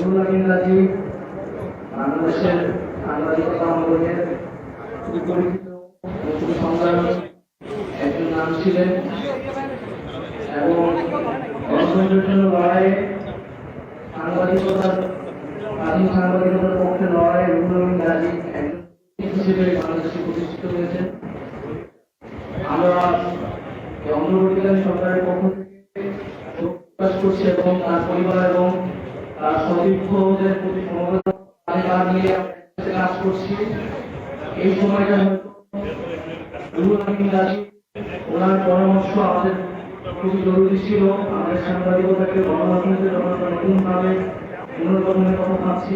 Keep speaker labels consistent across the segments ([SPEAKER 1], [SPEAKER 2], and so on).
[SPEAKER 1] রুহুল আমিন গাজী বাংলাদেশের সাংবাদিকতা আন্দোলনের পরিচিত মুক্তি সংগ্রামী একজন নাম ছিলেন এবং গণতন্ত্রের জন্য লড়াইয়ে স্বাধীন সাংবাদিকতার পক্ষে লড়াইয়ে রুহুল আমিন গাজী একজন হিসেবে বাংলাদেশে প্রতিষ্ঠিত হয়েছেন। আমরা অন্তর্বর্তীকালীন সরকারের পক্ষ থেকে প্রকাশ করছি এবং তার পরিবার এবং তার সতীর্থদের প্রতি সমবেদনা নিয়ে কাজ করছি। এই সময়টা হয়তো রুহুল আমিন গাজী ওনার পরামর্শ আমাদের খুবই জরুরি ছিল। আমাদের সাংবাদিকতাকে গণমাধ্যমকে যখন আমরা নতুনভাবে পুনর্গঠনের কথা ভাবছি,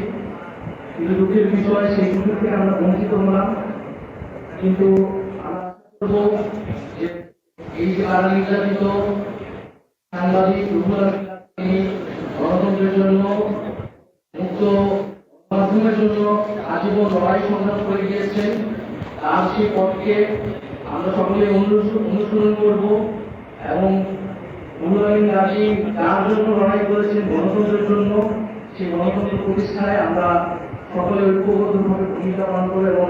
[SPEAKER 1] কিন্তু দুঃখের বিষয় সেই সুযোগ থেকে আমরা বঞ্চিত হলাম। কিন্তু আমরা আশা করব যে এই যে কারা নির্যাতিত সাংবাদিক রুহুল আমিন গাজী গণতন্ত্রের জন্য মুক্ত মাধ্যমের জন্য আজীবন লড়াই সংগ্রাম করে গিয়েছেন, তার সেই পথকে আমরা সকলে অনুসরণ করব এবং রুহুল আমিন গাজী যার জন্য লড়াই করেছেন গণতন্ত্রের জন্য, সেই গণতন্ত্র প্রতিষ্ঠায় আমরা সকলে ঐক্যবদ্ধভাবে ভূমিকা পালন করব এবং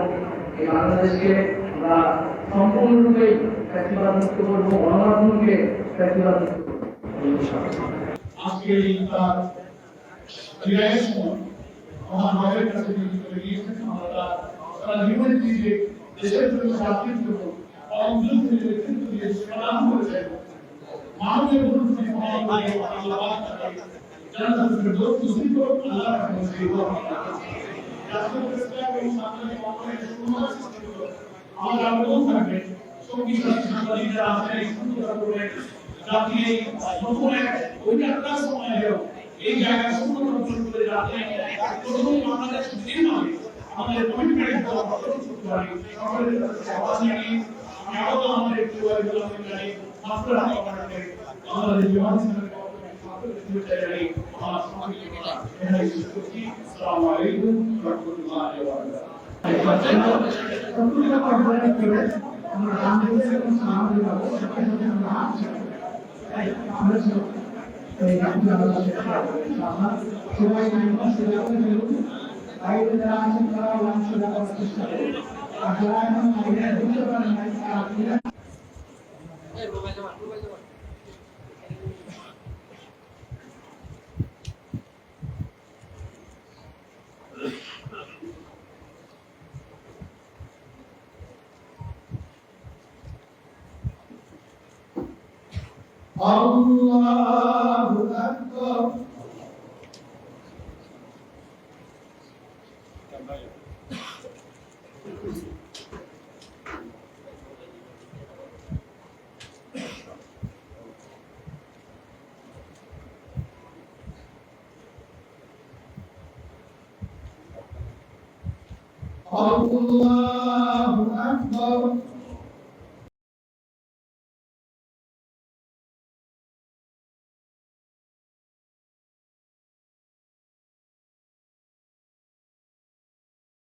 [SPEAKER 1] এই বাংলাদেশকে আমরা সম্পূর্ণরূপেই ফ্যাসিবাদ মুক্ত করব, গণমাধ্যমকে ফ্যাসিবাদ মুক্ত করব।
[SPEAKER 2] আজকে তার বিদায়ের সময় আমার মায়ের কাছে চলে গিয়েছেন। আমরা তারা জীবনে দিয়ে দেশের জন্য জাতির জন্য অযুদ্ধ নেতৃত্ব দিয়ে সংগ্রাম করেছেন। মানবের প্রতি আল্লাহ জান্নাতুল ফেরদৌস নসিব করুন। আল্লাহ আমাদের আবেদন থাকবে সঙ্গী সাথী সাংবাদিকরা আছেন এই সুন্দর করে জাতি এই নতুন এক ঐক্যতার সময়েও এই জায়গায় সুন্দর করে যাতে প্রথম বাংলাদেশ নির্মাণে আমাদের কমিটমেন্ট করতে পারি। সকলের আহ্বান জানিয়ে আমি আরো আমাদের পরিবারগুলোকে জানি মাস্টার আপনাকে আমাদের জীবন আসসালামু আলাইকুম ওয়া রাহমাতুল্লাহি ওয়া বারাকাতুহু। আল্লাহু আকবার। আল্লাহু আকবার।